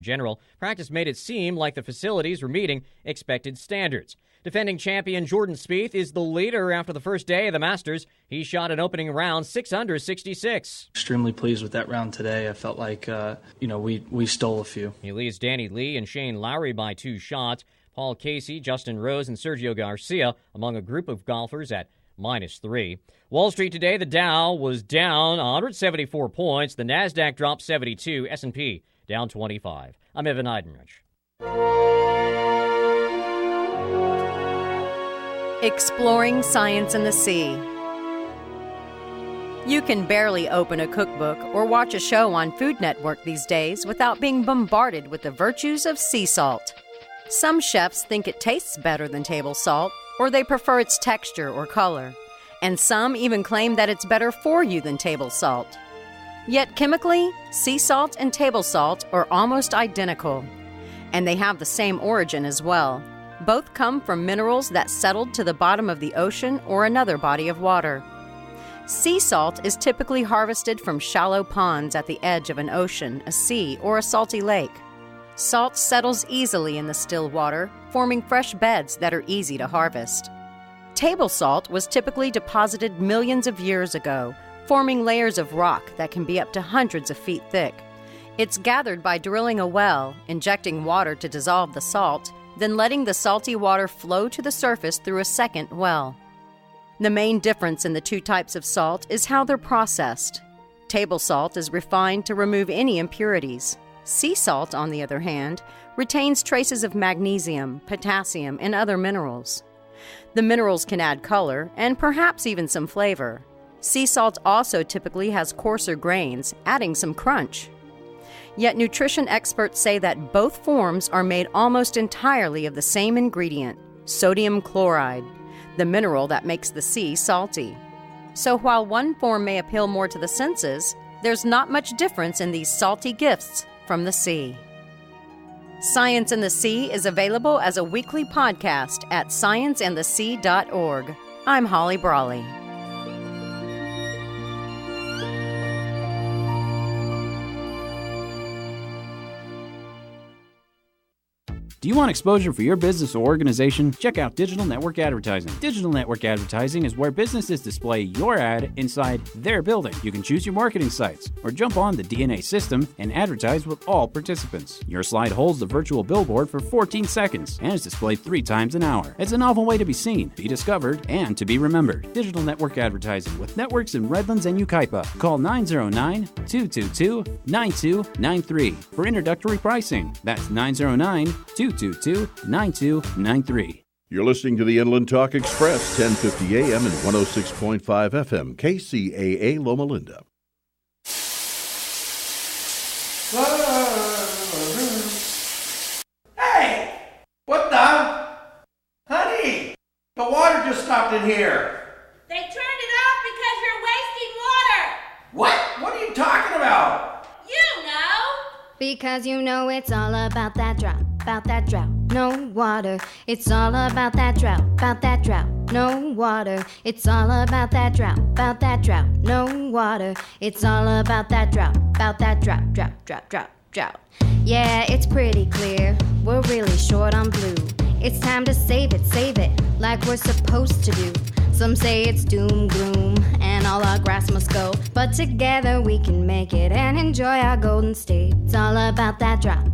In general, practice made it seem like the facilities were meeting expected standards. Defending champion Jordan Spieth is the leader after the first day of the Masters. He shot an opening round 6 under 66. Extremely pleased with that round today. I felt like, we stole a few. He leads Danny Lee and Shane Lowry by 2 shots. Paul Casey, Justin Rose, and Sergio Garcia among a group of golfers at -3. Wall Street today, the Dow was down 174 points. The NASDAQ dropped 72. S&P down 25. I'm Evan Eidenrich. Exploring Science in the Sea. You can barely open a cookbook or watch a show on Food Network these days without being bombarded with the virtues of sea salt. Some chefs think it tastes better than table salt, or they prefer its texture or color. And some even claim that it's better for you than table salt. Yet chemically, sea salt and table salt are almost identical. And they have the same origin as well. Both come from minerals that settled to the bottom of the ocean or another body of water. Sea salt is typically harvested from shallow ponds at the edge of an ocean, a sea, or a salty lake. Salt settles easily in the still water, forming fresh beds that are easy to harvest. Table salt was typically deposited millions of years ago, forming layers of rock that can be up to hundreds of feet thick. It's gathered by drilling a well, injecting water to dissolve the salt, then letting the salty water flow to the surface through a second well. The main difference in the two types of salt is how they're processed. Table salt is refined to remove any impurities. Sea salt, on the other hand, retains traces of magnesium, potassium, and other minerals. The minerals can add color and perhaps even some flavor. Sea salt also typically has coarser grains, adding some crunch. Yet nutrition experts say that both forms are made almost entirely of the same ingredient, sodium chloride, the mineral that makes the sea salty. So while one form may appeal more to the senses, there's not much difference in these salty gifts from the sea. Science in the Sea is available as a weekly podcast at scienceandthesea.org. I'm Holly Brawley. Do you want exposure for your business or organization? Check out Digital Network Advertising. Digital Network Advertising is where businesses display your ad inside their building. You can choose your marketing sites or jump on the DNA system and advertise with all participants. Your slide holds the virtual billboard for 14 seconds and is displayed 3 times an hour. It's a novel way to be seen, be discovered, and to be remembered. Digital Network Advertising with networks in Redlands and Yucaipa. Call 909-222-9293 for introductory pricing. That's 909-222-9293. You're listening to the Inland Talk Express, 1050 AM and 106.5 FM, KCAA Loma Linda. Hey! What the? Honey! The water just stopped in here. They turned it off because you're wasting water. What? What are you talking about? You know. Because you know it's all about that drought, no water. It's all about that drought, no water. It's all about that drought, no water. It's all about that drought, drought. Yeah, it's pretty clear, we're really short on blue. It's time to save it, like we're supposed to do. Some say it's doom, gloom, and all our grass must go. But together we can make it and enjoy our golden state. It's all about that drought,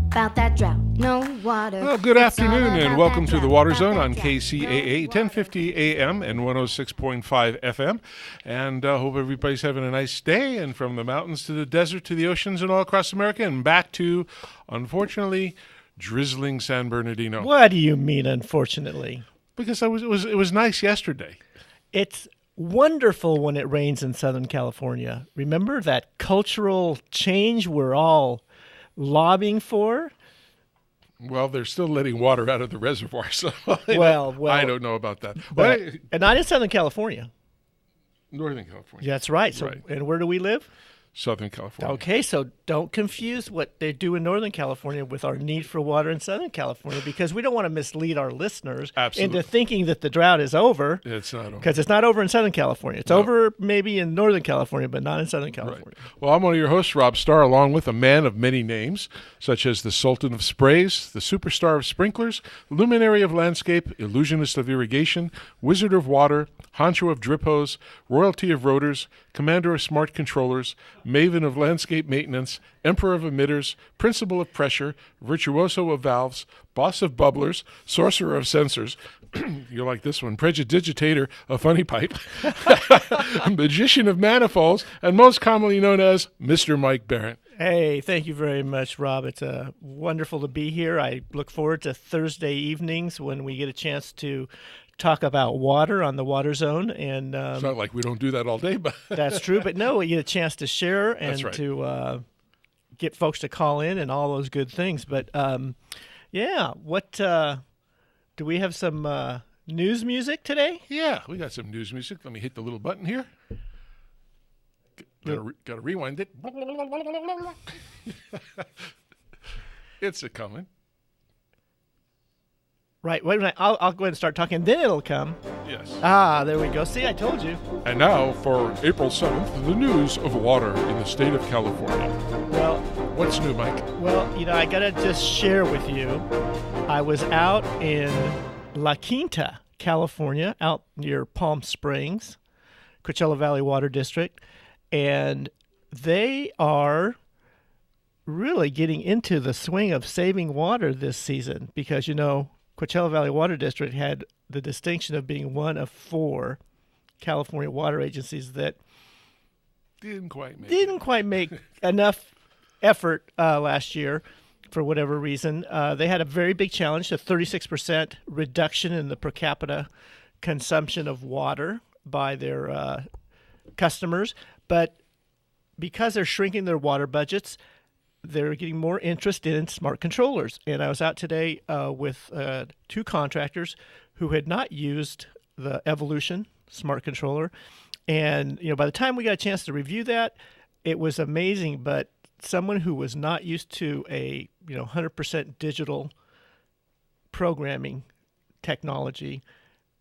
no water. Well, good afternoon and welcome to the Waterzone on KCAA, 1050 AM and 106.5 FM. And hope everybody's having a nice day. And from the mountains to the desert to the oceans and all across America and back to, unfortunately, drizzling San Bernardino. What do you mean, unfortunately? Because it was nice yesterday. It's wonderful when it rains in Southern California. Remember that cultural change we're all lobbying for? Well, they're still letting water out of the reservoir, so well, I don't know about that. But, and not in Southern California. Northern California. That's right. So, right. And where do we live? Southern California. Okay, so don't confuse what they do in Northern California with our need for water in Southern California, because we don't want to mislead our listeners into thinking that the drought is over. It's not over. Because it's not over in Southern California. It's over maybe in Northern California, but not in Southern California. Right. Well, I'm one of your hosts, Rob Starr, along with a man of many names, such as the Sultan of Sprays, the Superstar of Sprinklers, Luminary of Landscape, Illusionist of Irrigation, Wizard of Water, Honcho of Drip Hose, Royalty of Rotors, Commander of Smart Controllers, Maven of Landscape Maintenance, Emperor of Emitters, Principal of Pressure, Virtuoso of Valves, Boss of Bubblers, Sorcerer of Sensors, you'll like this one, Prejudigitator of Funny Pipe, Magician of Manifolds, and most commonly known as Mr. Mike Barrett. Hey, thank you very much, Rob. It's wonderful to be here. I look forward to Thursday evenings when we get a chance to talk about water on the Waterzone. And it's not like we don't do that all day, but that's true. But no, we get a chance to share and to get folks to call in and all those good things. But what do we have some news music today? Yeah, we got some news music. Let me hit the little button here. Got to rewind it. It's a coming. Right. Wait a minute. I'll go ahead and start talking. Then it'll come. Yes. There we go. See, I told you. And now for April 7th, the news of water in the state of California. Well, what's new, Mike? Well, I got to just share with you. I was out in La Quinta, California, out near Palm Springs, Coachella Valley Water District. And they are really getting into the swing of saving water this season because, Coachella Valley Water District had the distinction of being one of 4 California water agencies that didn't quite make enough effort last year for whatever reason. They had a very big challenge, a 36% reduction in the per capita consumption of water by their customers. But because they're shrinking their water budgets, they're getting more interest in smart controllers. And I was out today with 2 contractors who had not used the Evolution smart controller. And, by the time we got a chance to review that, it was amazing. But someone who was not used to a, 100% digital programming technology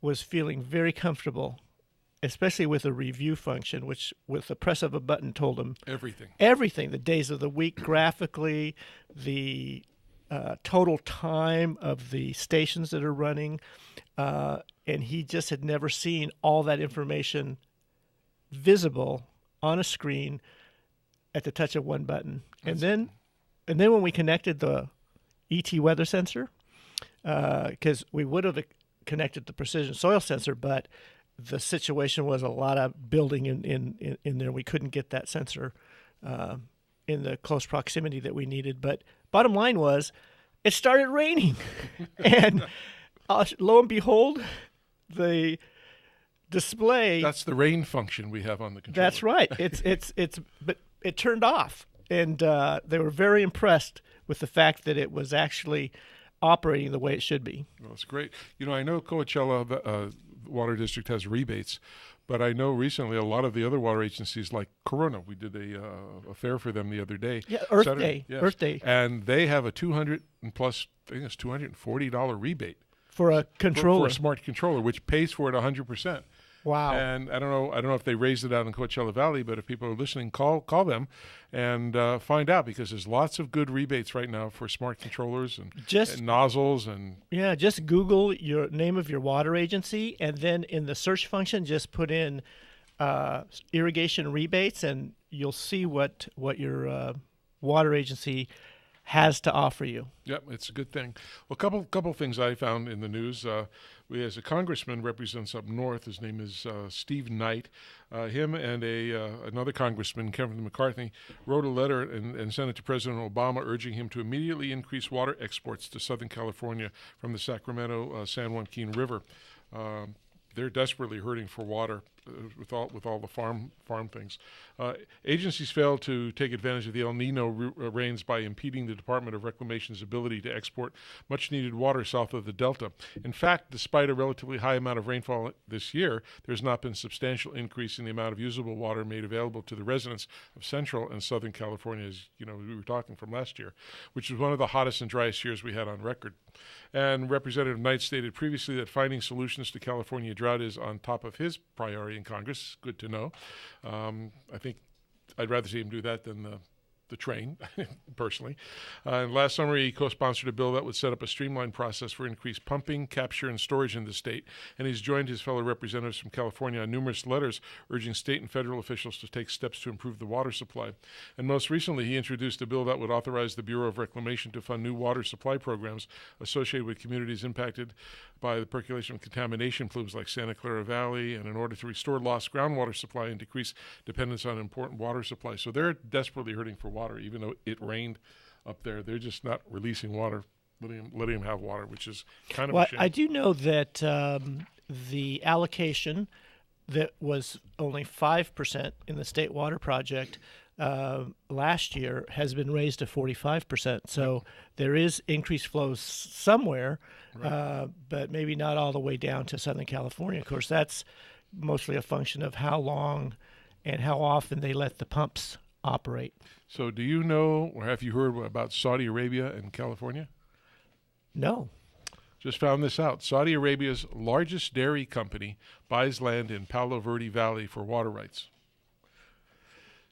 was feeling very comfortable, especially with a review function, which with the press of a button told him everything, the days of the week graphically, the total time of the stations that are running. And he just had never seen all that information visible on a screen at the touch of one button. And then when we connected the ET weather sensor, because we would have connected the precision soil sensor, but the situation was a lot of building in there. We couldn't get that sensor in the close proximity that we needed. But bottom line was, it started raining, and lo and behold, the display. That's the rain function we have on the controller. That's right. But it turned off, and they were very impressed with the fact that it was actually operating the way it should be. Well, that's great. I know Coachella Water District has rebates, but I know recently a lot of the other water agencies, like Corona, we did a fair for them the other day. Yeah, Earth Day. Yes. Earth Day. And they have a $200 and plus, I think it's $240 rebate for a controller, for a smart controller, which pays for it 100%. Wow. And I don't know if they raised it out in Coachella Valley, but if people are listening, call them and find out, because there's lots of good rebates right now for smart controllers and nozzles and. Yeah, just Google your name of your water agency, and then in the search function, just put in irrigation rebates, and you'll see what your water agency has to offer you. Yep, it's a good thing. Well, couple things I found in the news. We, as a congressman, represents up north. His name is Steve Knight. Him and another congressman, Kevin McCarthy, wrote a letter and sent it to President Obama, urging him to immediately increase water exports to Southern California from the Sacramento San Joaquin River. They're desperately hurting for water, with all the farm things. Agencies failed to take advantage of the El Nino rains by impeding the Department of Reclamation's ability to export much-needed water south of the Delta. In fact, despite a relatively high amount of rainfall this year, there's not been a substantial increase in the amount of usable water made available to the residents of Central and Southern California, as we were talking from last year, which was one of the hottest and driest years we had on record. And Representative Knight stated previously that finding solutions to California drought is on top of his priority in Congress. Good to know. I think I'd rather see him do that than the train, personally. And last summer, he co-sponsored a bill that would set up a streamlined process for increased pumping, capture, and storage in the state. And he's joined his fellow representatives from California on numerous letters urging state and federal officials to take steps to improve the water supply. And most recently, he introduced a bill that would authorize the Bureau of Reclamation to fund new water supply programs associated with communities impacted by the percolation of contamination plumes like Santa Clara Valley, and in order to restore lost groundwater supply and decrease dependence on important water supply. So they're desperately hurting for water, even though it rained up there. They're just not releasing water, letting them have water, which is kind of a shame. I do know that the allocation that was only 5% in the State Water Project last year has been raised to 45%. So there is increased flows somewhere, right. But maybe not all the way down to Southern California. Of course, that's mostly a function of how long and how often they let the pumps operate. So do you know, or have you heard about Saudi Arabia and California? No. Just found this out. Saudi Arabia's largest dairy company buys land in Palo Verde Valley for water rights.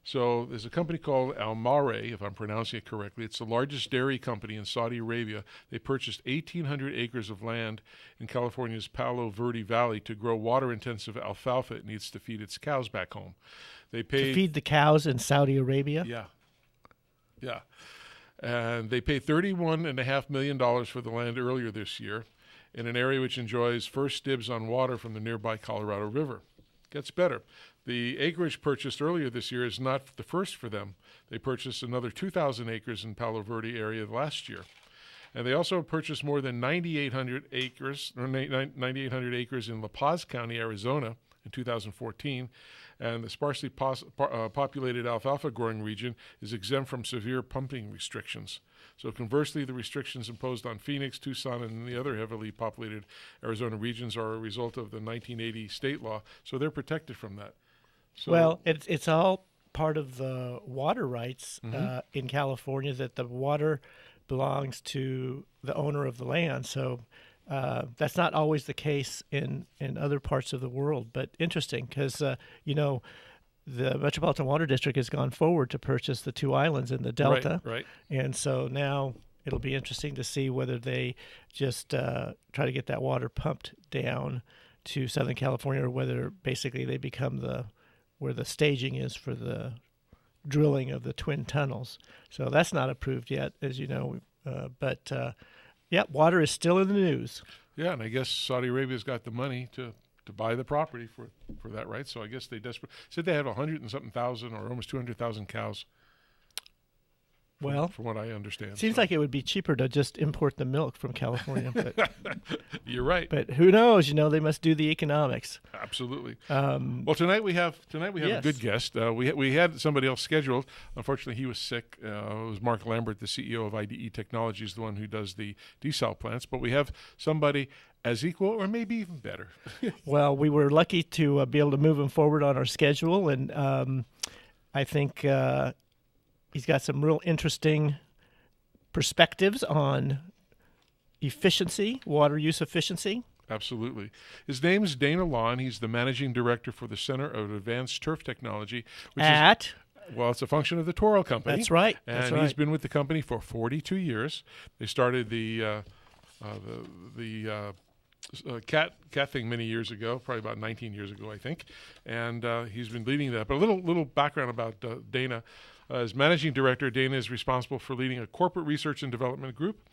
So there's a company called Al Mahreh, if I'm pronouncing it correctly. It's the largest dairy company in Saudi Arabia. They purchased 1,800 acres of land in California's Palo Verde Valley to grow water-intensive alfalfa it needs to feed its cows back home. They paid to feed the cows in Saudi Arabia? Yeah. And they paid $31.5 million for the land earlier this year in an area which enjoys first dibs on water from the nearby Colorado River. Gets better. The acreage purchased earlier this year is not the first for them. They purchased another 2,000 acres in Palo Verde area last year. And they also purchased more than 9,800 acres in La Paz County, Arizona in 2014. And the sparsely populated alfalfa growing region is exempt from severe pumping restrictions. So conversely, the restrictions imposed on Phoenix, Tucson, and the other heavily populated Arizona regions are a result of the 1980 state law, so they're protected from that. So, well, it's all part of the water rights in California, that the water belongs to the owner of the land. So that's not always the case in other parts of the world, but interesting because, the Metropolitan Water District has gone forward to purchase the two islands in the Delta. Right. And so now it'll be interesting to see whether they just try to get that water pumped down to Southern California, or whether basically they become where the staging is for the drilling of the twin tunnels. So that's not approved yet, as you know. But water is still in the news. Yeah, and I guess Saudi Arabia's got the money to buy the property for that, right? So I guess they said they have 100 and something thousand, or almost 200,000 cows. From what I understand. Seems like it would be cheaper to just import the milk from California. But, you're right. But who knows? They must do the economics. Absolutely. Well, tonight we have yes. a good guest. We had somebody else scheduled. Unfortunately, he was sick. It was Mark Lambert, the CEO of IDE Technologies, the one who does the desal plants. But we have somebody as equal, or maybe even better. Well, we were lucky to be able to move him forward on our schedule, and I think he's got some real interesting perspectives on efficiency, water use efficiency. Absolutely. His name is Dana Law, and he's the managing director for the Center of Advanced Turf Technology, which it's a function of the Toro Company. That's right. And he's been with the company for 42 years. They started the cat thing many years ago, probably about 19 years ago, I think, and he's been leading that. But a little background about Dana. As managing director, Dana is responsible for leading a corporate research and development group,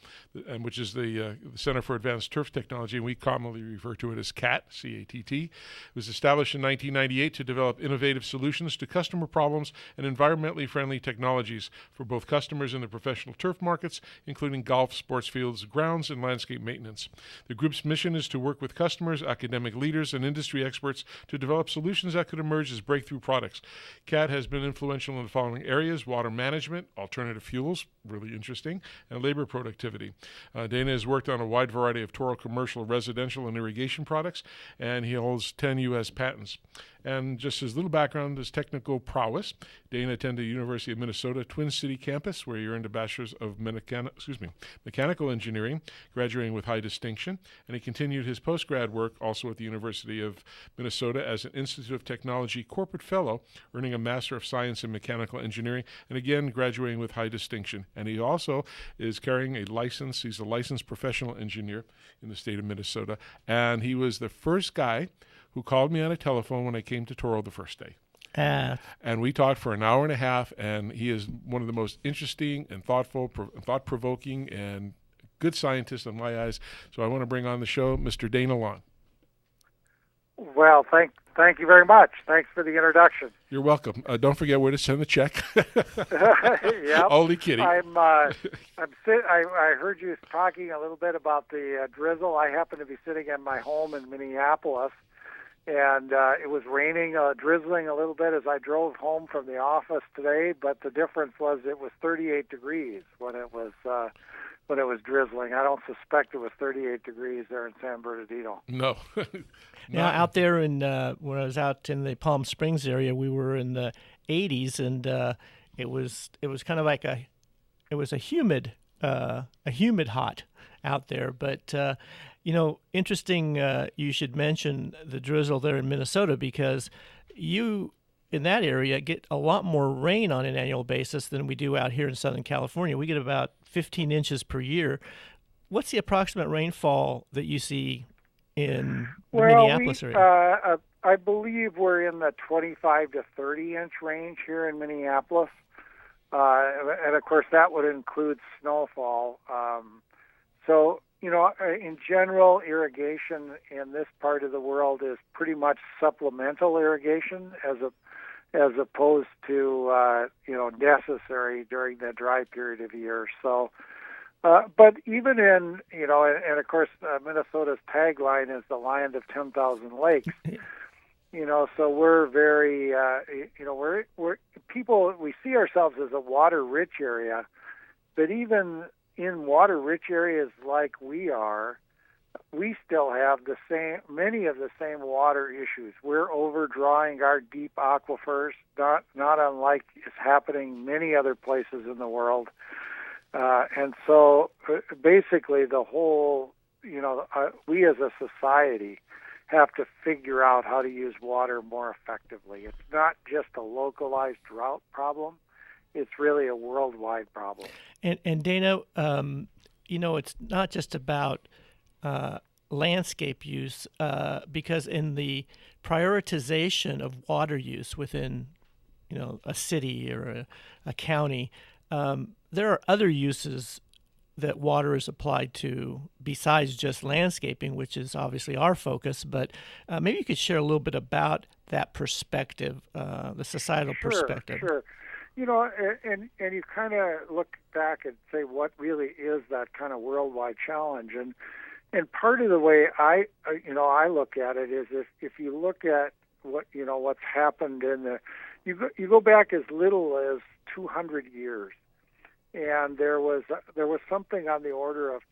which is the Center for Advanced Turf Technology, and we commonly refer to it as CAT, C-A-T-T. It was established in 1998 to develop innovative solutions to customer problems and environmentally friendly technologies for both customers in the professional turf markets, including golf, sports fields, grounds, and landscape maintenance. The group's mission is to work with customers, academic leaders, and industry experts to develop solutions that could emerge as breakthrough products. CAT has been influential in the following areas: water management, alternative fuels, really interesting, and labor productivity. Dana has worked on a wide variety of Toro commercial, residential, and irrigation products, and he holds 10 U.S. patents. And just his little background is technical prowess. Dana attended the University of Minnesota Twin City campus, where he earned a bachelor's of mechanical engineering, graduating with high distinction. And he continued his postgrad work also at the University of Minnesota as an Institute of Technology corporate fellow, earning a Master of Science in Mechanical Engineering, and again graduating with high distinction. And he also is carrying a license. He's a licensed professional engineer in the state of Minnesota. And he was the first guy who called me on a telephone when I came to Toro the first day. And we talked for an hour and a half, and he is one of the most interesting and thoughtful, thought-provoking, and good scientists in my eyes. So I want to bring on the show Mr. Dana Long. Well, thank you very much. Thanks for the introduction. You're welcome. Don't forget where to send the check. Yep. Only kidding. I heard you talking a little bit about the drizzle. I happen to be sitting in my home in Minneapolis, and it was raining, drizzling a little bit as I drove home from the office today. But the difference was it was 38 degrees when it was drizzling. I don't suspect it was 38 degrees there in San Bernardino. No. Now, out there when I was out in the Palm Springs area, we were in the 80s, and it was kind of like a humid hot out there. But interesting. You should mention the drizzle there in Minnesota, because you in that area get a lot more rain on an annual basis than we do out here in Southern California. We get about 15 inches per year. What's the approximate rainfall that you see in the Minneapolis area? I believe we're in the 25 to 30 inch range here in Minneapolis. And of course that would include snowfall. In general, irrigation in this part of the world is pretty much supplemental irrigation as opposed to necessary during the dry period of year. So, but even in and of course Minnesota's tagline is the land of 10,000 lakes. So we're very we're people. We see ourselves as a water-rich area, but even in water-rich areas like we are, we still have many of the same water issues. We're overdrawing our deep aquifers, not unlike is happening many other places in the world. And so basically the whole, we as a society have to figure out how to use water more effectively. It's not just a localized drought problem. It's really a worldwide problem. And Dana, it's not just about landscape use, because in the prioritization of water use within, a city or a county, there are other uses that water is applied to besides just landscaping, which is obviously our focus. But maybe you could share a little bit about that perspective, the societal perspective. Sure. And you kind of look back and say, what really is that kind of worldwide challenge? And part of the way I look at it is if you look at what's happened you go back as little as 200 years, and there was something on the order of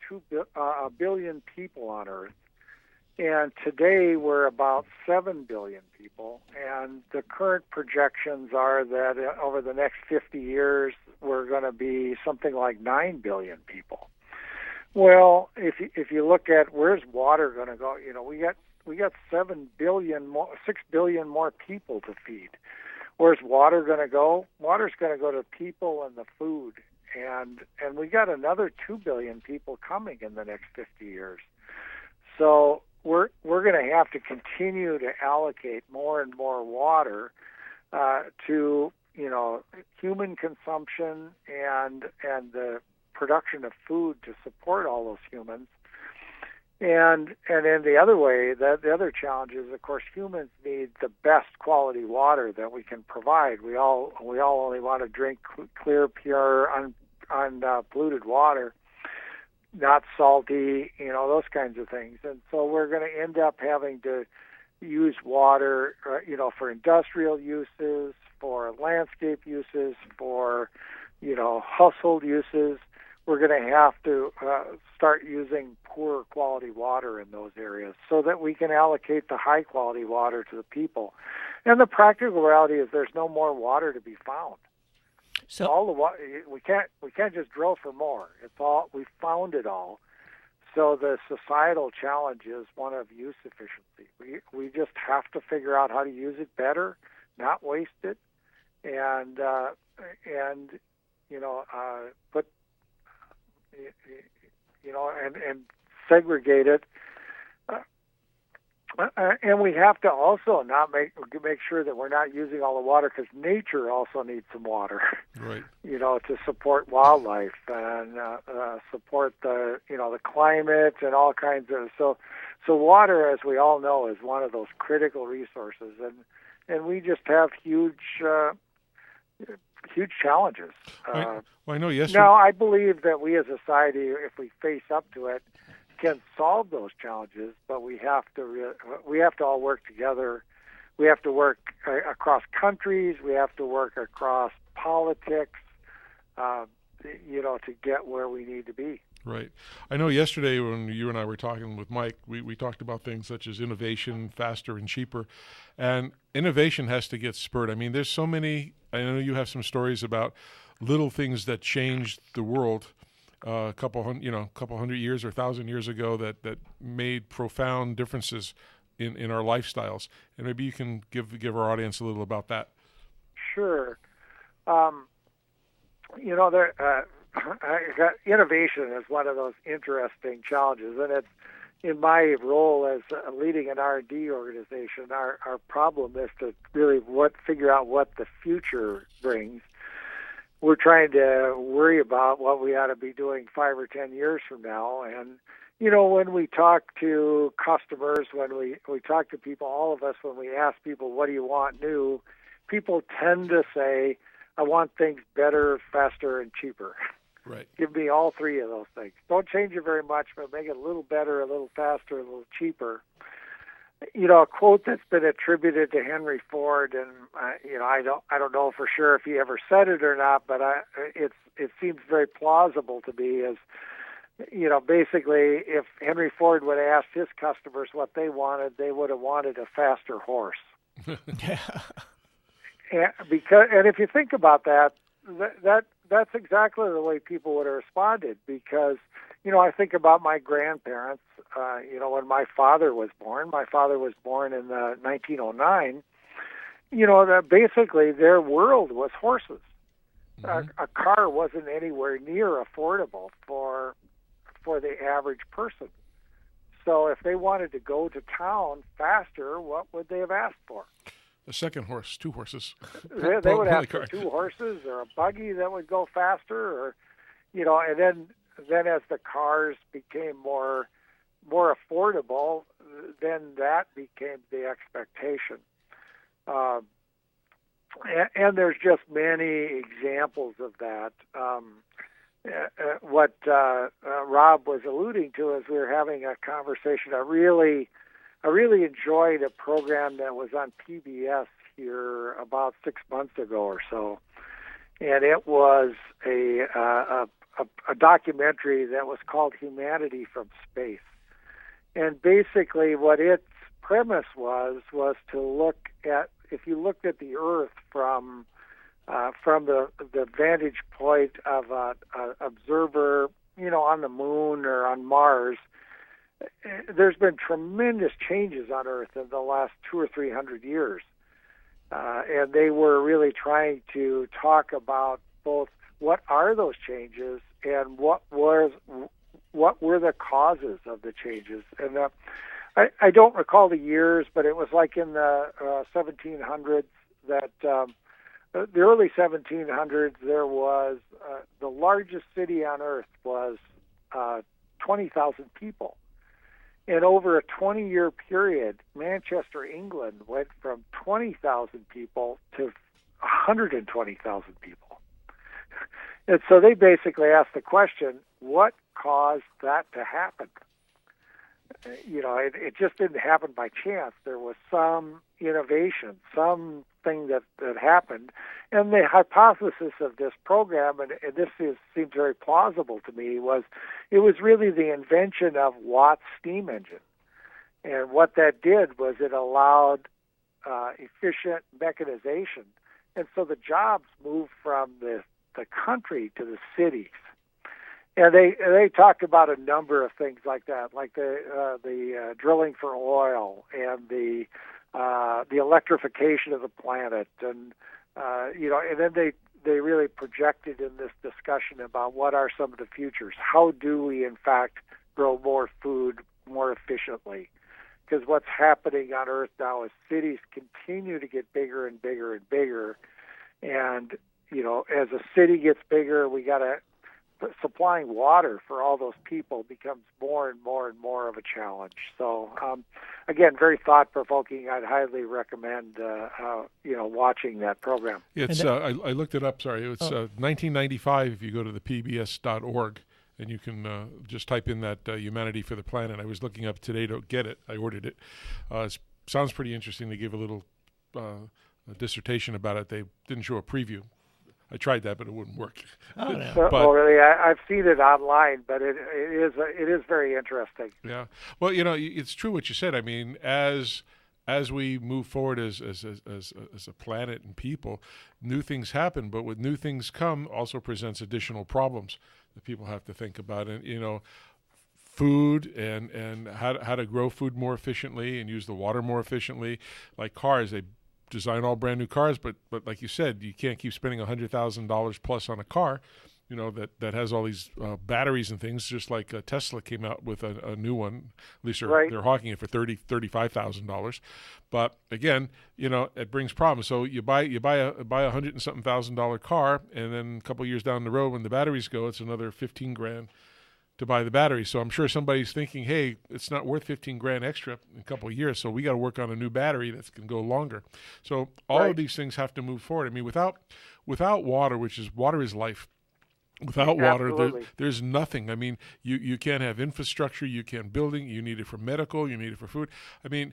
a billion people on Earth. And today we're about 7 billion people, and the current projections are that over the next 50 years we're going to be something like 9 billion people. Well, if you look at where's water going to go, we got 6 billion more people to feed. Where's water going to go? Water's going to go to people and the food, and we got another 2 billion people coming in the next 50 years. So we're going to have to continue to allocate more and more water to human consumption and the production of food to support all those humans. And in the other way, the other challenge is, of course, humans need the best quality water that we can provide. We all only want to drink clear, pure, unpolluted water, not salty, those kinds of things. And so we're going to end up having to use water, for industrial uses, for landscape uses, for, household uses. We're going to have to start using poor quality water in those areas so that we can allocate the high quality water to the people. And the practical reality is there's no more water to be found. So all the water, we can't just drill for more. We found it all. So the societal challenge is one of use efficiency. We just have to figure out how to use it better, not waste it, and put and segregate it. And we have to also not make sure that we're not using all the water, because nature also needs some water, right? To support wildlife and support the climate and all kinds of so water, as we all know, is one of those critical resources, and we just have huge challenges. Well, I know yesterday. Now, I believe that we as a society, if we face up to it, can solve those challenges, but we have to all work together. We have to work across countries. We have to work across politics, to get where we need to be. Right. I know yesterday when you and I were talking with Mike, we talked about things such as innovation, faster and cheaper, and innovation has to get spurred. I mean, there's so many. I know you have some stories about little things that changed the world. A couple hundred years or 1,000 years ago that made profound differences in our lifestyles, and maybe you can give our audience a little about that. Sure. Innovation is one of those interesting challenges, and it's in my role as leading an R&D organization. Our problem is to really figure out what the future brings. We're trying to worry about what we ought to be doing 5 or 10 years from now. And, when we talk to customers, when we talk to people, all of us, when we ask people, what do you want new? People tend to say, I want things better, faster, and cheaper. Right. Give me all three of those things. Don't change it very much, but make it a little better, a little faster, a little cheaper. A quote that's been attributed to Henry Ford, and I don't know for sure if he ever said it or not, but it seems very plausible to me. As basically, if Henry Ford would have asked his customers what they wanted, they would have wanted a faster horse. And if you think about that's exactly the way people would have responded, because I think about my grandparents. When my father was born in 1909. Basically their world was horses. Mm-hmm. A car wasn't anywhere near affordable for the average person. So if they wanted to go to town faster, what would they have asked for? A second horse, 2 horses. They would ask for 2 horses or a buggy that would go faster, or and then as the cars became more affordable, then that became the expectation. And there's just many examples of that. What Rob was alluding to as we were having a conversation, I really enjoyed a program that was on PBS here about 6 months ago or so, and it was a documentary that was called Humanity from Space. And basically what its premise was to look at, if you looked at the Earth from the vantage point of an observer, on the moon or on Mars, there's been tremendous changes on Earth in the last 200 or 300 years. And they were really trying to talk about both what are those changes and what were the causes of the changes. And I don't recall the years, but it was like in the 1700s that the early 1700s, there was the largest city on earth was 20,000 people. And over a 20-year period, Manchester, England went from 20,000 people to 120,000 people. And so they basically asked the question, what caused that to happen? You know, it just didn't happen by chance. There was some innovation, something that happened. And the hypothesis of this program, and seems very plausible to me, was it was really the invention of Watt's steam engine. And what that did was it allowed efficient mechanization. And so the jobs moved from the country to the cities. And they talked about a number of things like that, like the drilling for oil and the electrification of the planet, and and then they really projected in this discussion about what are some of the futures. How do we in fact grow more food more efficiently? Because what's happening on Earth now is cities continue to get bigger and bigger and bigger, and as a city gets bigger, we got to supplying water for all those people becomes more and more and more of a challenge. So, again, very thought-provoking. I'd highly recommend, watching that program. It's I looked it up. Sorry, it's 1995. If you go to the pbs.org, and you can just type in that Humanity for the Planet. I was looking up today to get it. I ordered it. It sounds pretty interesting. They give a little dissertation about it. They didn't show a preview. I tried that, but it wouldn't work. Oh, no. Well, really, I've seen it online, but it is very interesting. Yeah. Well, it's true what you said. I mean, as we move forward as a planet and people, new things happen. But with new things come, also presents additional problems that people have to think about. And food and how to grow food more efficiently and use the water more efficiently, like cars. They design all brand new cars, but like you said, you can't keep spending $100,000 plus on a car, that has all these batteries and things. Just like Tesla came out with a new one, at least they're hawking it for $35,000. But again, it brings problems. So you buy a $100 and something $1,000 car, and then a couple of years down the road, when the batteries go, it's another $15,000 to buy the battery. So I'm sure somebody's thinking, hey, it's not worth $15,000 extra in a couple of years, so we got to work on a new battery that can go longer. So all of these things have to move forward. I mean, without water, water is life. Without water, there's nothing. I mean, you can't have infrastructure, you can't building, you need it for medical, you need it for food. I mean,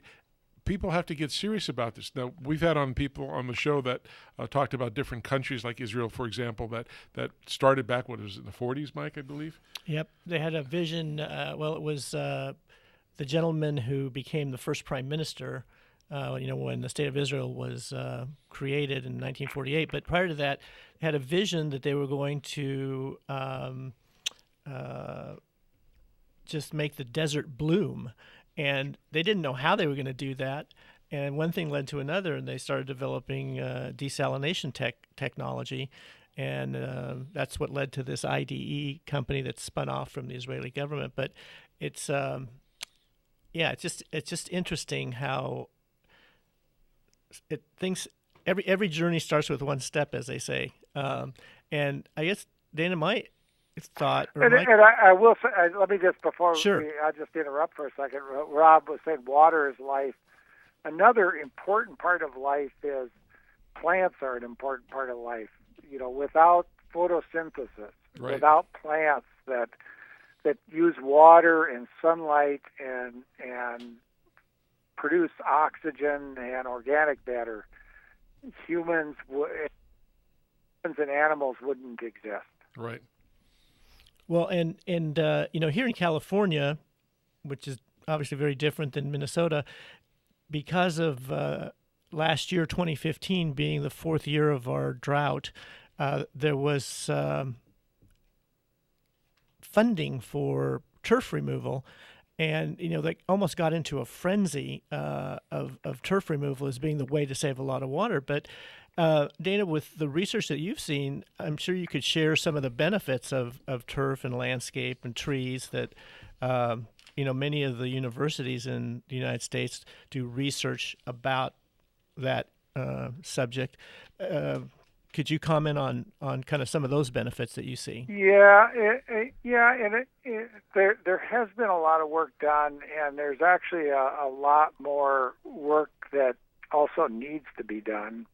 people have to get serious about this. Now, we've had people on the show that talked about different countries, like Israel, for example, that started back, in the 40s, Mike, I believe? Yep. They had a vision. It was the gentleman who became the first prime minister, when the state of Israel was created in 1948. But prior to that, had a vision that they were going to just make the desert bloom. And they didn't know how they were going to do that. And one thing led to another, and they started developing desalination technology. And that's what led to this IDE company that spun off from the Israeli government. But it's just interesting how every journey starts with one step, as they say. And I guess, Dana, my thought. I will say, let me just, before sure. I'll just interrupt for a second. Rob was saying water is life. Another important part of life is plants are an important part of life. Without photosynthesis, without plants that use water and sunlight and produce oxygen and organic matter, humans and animals wouldn't exist. Right. Well, and here in California, which is obviously very different than Minnesota, because of last year, 2015, being the fourth year of our drought, there was funding for turf removal. And, they almost got into a frenzy of turf removal as being the way to save a lot of water. But Dana, with the research that you've seen, I'm sure you could share some of the benefits of turf and landscape and trees that, many of the universities in the United States do research about that subject. could you comment on kind of some of those benefits that you see? Yeah, there has been a lot of work done, and there's actually a lot more work that also needs to be done.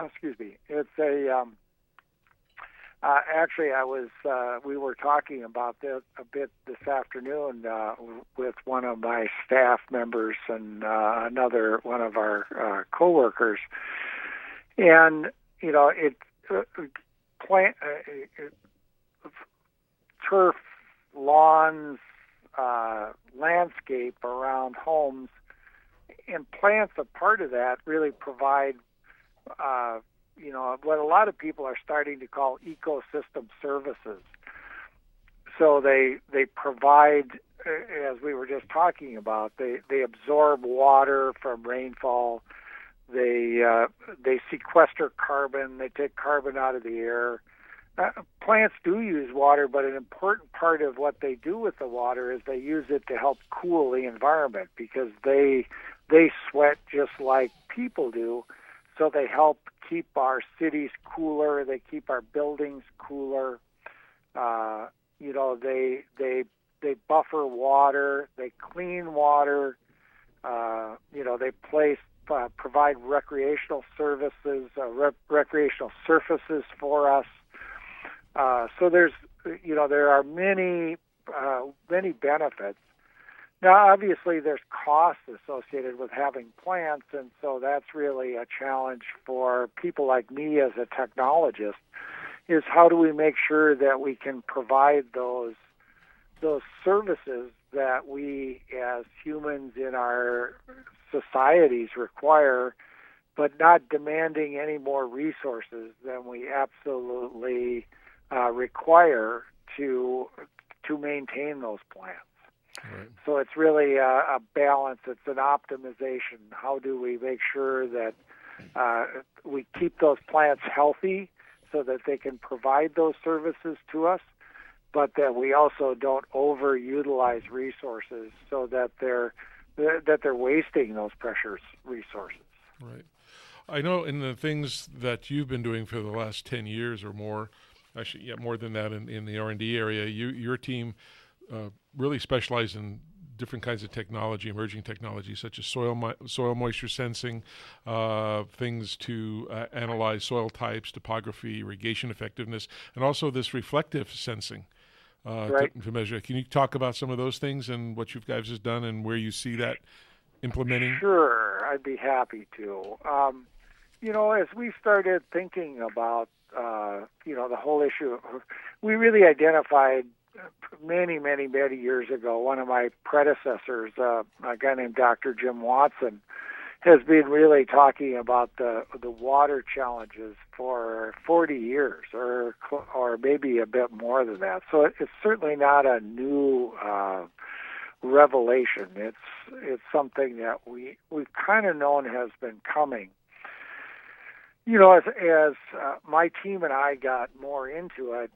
Excuse me. It's actually, we were talking about this a bit this afternoon with one of my staff members and another one of our coworkers, and turf, lawns, landscape around homes, and plants, a part of that, really provide what a lot of people are starting to call ecosystem services. So they provide, as we were just talking about, they absorb water from rainfall. They sequester carbon. They take carbon out of the air. Plants do use water, but an important part of what they do with the water is they use it to help cool the environment, because they sweat just like people do. So they help keep our cities cooler. They keep our buildings cooler. They buffer water. They clean water. They provide recreational services, recreational surfaces for us. So there are many benefits. Now, obviously, there's costs associated with having plants, and so that's really a challenge for people like me as a technologist, is how do we make sure that we can provide those services that we as humans in our societies require, but not demanding any more resources than we absolutely require to maintain those plants. Right. So it's really a balance. It's an optimization. How do we make sure that we keep those plants healthy so that they can provide those services to us, but that we also don't overutilize resources so that they're wasting those precious resources. Right. I know in the things that you've been doing for the last 10 years or more, actually, more than that in the R&D area, your team really specialized in different kinds of technology, emerging technology, such as soil moisture sensing, things to analyze soil types, topography, irrigation effectiveness, and also this reflective sensing to measure. Can you talk about some of those things and what you guys have done and where you see that implementing? Sure, I'd be happy to. As we started thinking about, the whole issue, we really identified many years ago, one of my predecessors, a guy named Dr. Jim Watson, has been really talking about the water challenges for 40 years or maybe a bit more than that. So it's certainly not a new revelation. It's something that we've kind of known has been coming. As my team and I got more into it,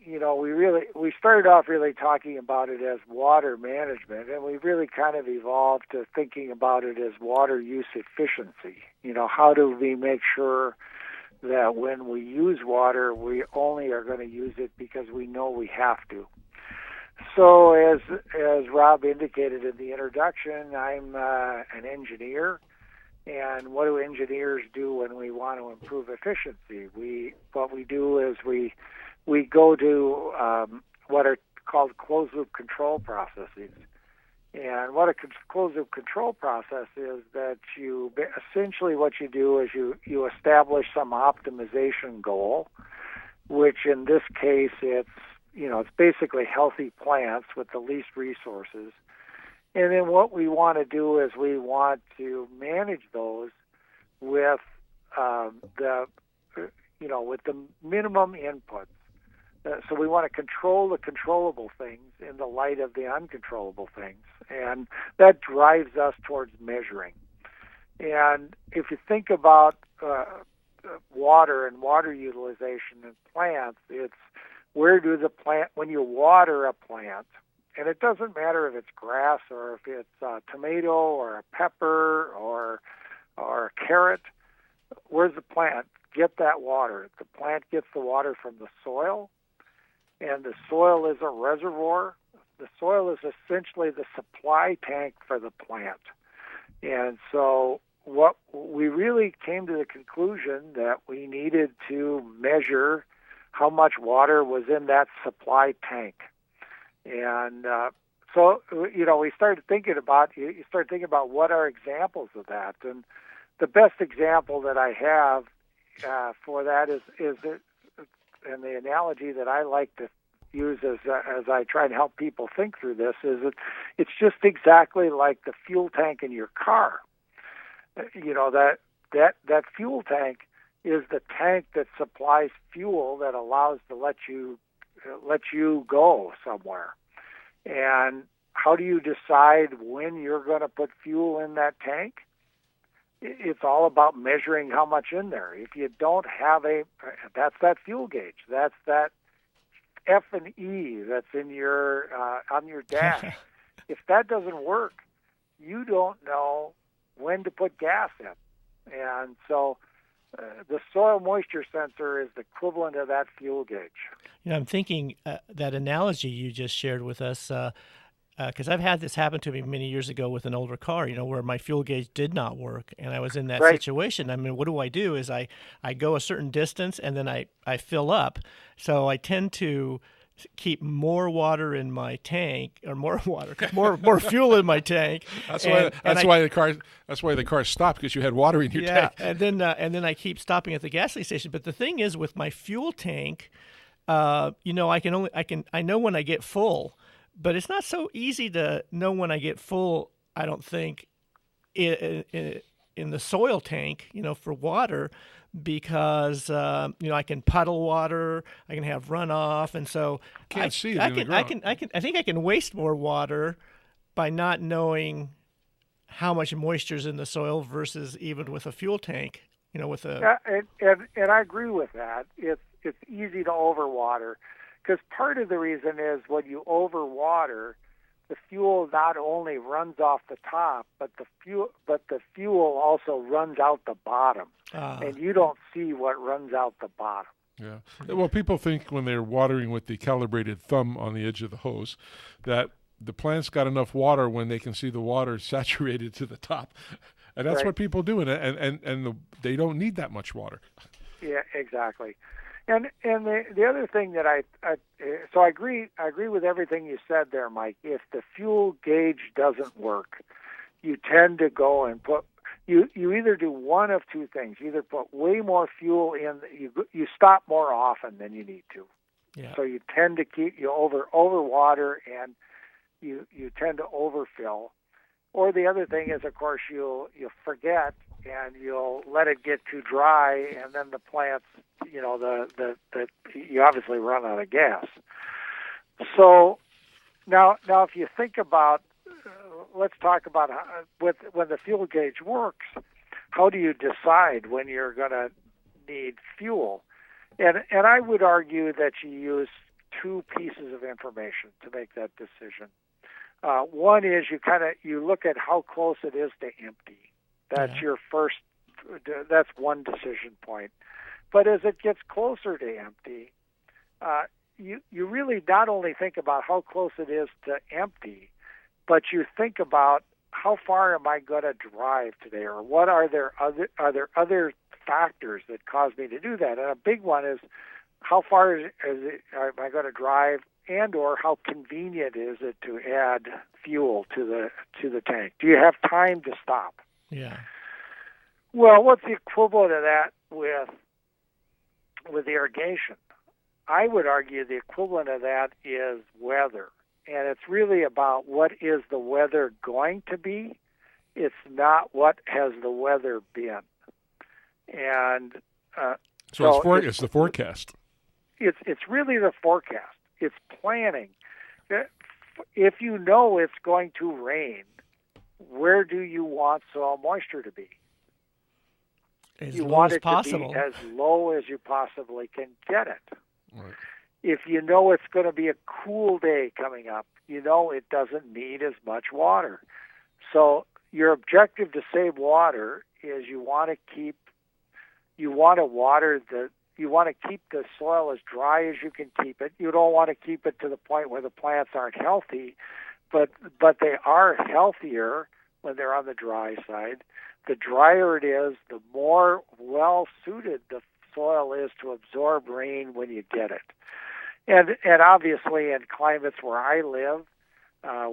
we started off really talking about it as water management, and we've really kind of evolved to thinking about it as water use efficiency. How do we make sure that when we use water, we only are going to use it because we know we have to? So as Rob indicated in the introduction, I'm an engineer. And what do engineers do when we want to improve efficiency? What we do is we go to what are called closed-loop control processes. And what a closed-loop control process is that essentially what you do is you establish some optimization goal, which in this case it's basically healthy plants with the least resources. And then what we want to do is we want to manage those with with the minimum inputs. So we want to control the controllable things in the light of the uncontrollable things, and that drives us towards measuring. And if you think about water and water utilization in plants, it's when you water a plant, and it doesn't matter if it's grass or if it's a tomato or a pepper or a carrot, where's the plant get that water. The plant gets the water from the soil, and the soil is a reservoir. The soil is essentially the supply tank for the plant. And so what we really came to the conclusion that we needed to measure how much water was in that supply tank. And so, we started thinking about, what are examples of that. And the best example that I have for that is and the analogy that I like to use as I try and help people think through this is that it's just exactly like the fuel tank in your car. That fuel tank is the tank that supplies fuel that allows to let you go somewhere. And how do you decide when you're going to put fuel in that tank? It's all about measuring how much in there. If you don't have that's that fuel gauge. That's that F&E that's in your on your dash. If that doesn't work, you don't know when to put gas in. And so the soil moisture sensor is the equivalent of that fuel gauge. I'm thinking that analogy you just shared with us, because I've had this happen to me many years ago with an older car, where my fuel gauge did not work, and I was in that situation. I mean, what do? Is I go a certain distance, and then I fill up. So I tend to keep more water in my tank, or more fuel in my tank. That's why the car stopped, because you had water in your tank. and then I keep stopping at the gasoline station. But the thing is, with my fuel tank, I know when I get full, but it's not so easy to know when I get full. I don't think in the soil tank, for water. Because I can puddle water, I can have runoff, and so I think I can waste more water by not knowing how much moisture is in the soil versus even with a fuel tank. And I agree with that. It's easy to overwater, because part of the reason is when you overwater, the fuel not only runs off the top, but the fuel also runs out the bottom, and you don't see what runs out the bottom. Yeah. Well, people think when they're watering with the calibrated thumb on the edge of the hose that the plant's got enough water when they can see the water saturated to the top, and that's what people do, and they don't need that much water. Yeah, exactly. And the other thing that I agree with everything you said there, Mike. If the fuel gauge doesn't work, you tend to go and you either do one of two things. You either put way more fuel in, you stop more often than you need to. Yeah. So you tend to overwater, and you tend to overfill. Or the other thing is, of course, you'll forget, and you'll let it get too dry, and then the plants, you obviously run out of gas. So now if you think about, let's talk about when the fuel gauge works, how do you decide when you're going to need fuel? And I would argue that you use two pieces of information to make that decision. One is you look at how close it is to empty. That's your first. That's one decision point. But as it gets closer to empty, you really not only think about how close it is to empty, but you think about how far am I going to drive today, or what are there other factors that cause me to do that? And a big one is how far am I going to drive, and or how convenient is it to add fuel to the tank? Do you have time to stop? Yeah. Well, what's the equivalent of that with irrigation? I would argue the equivalent of that is weather. And it's really about what is the weather going to be. It's not what has the weather been. And so it's the forecast. It's really the forecast. It's planning. If you know it's going to rain, where do you want soil moisture to be? You want it to be as low as you possibly can get it. Right. If you know it's going to be a cool day coming up, you know it doesn't need as much water. So your objective to save water is you want to keep you want to water you want to keep the soil as dry as you can keep it. You don't want to keep it to the point where the plants aren't healthy, but they are healthier when they're on the dry side. The drier it is, the more well-suited the soil is to absorb rain when you get it. And obviously in climates where I live,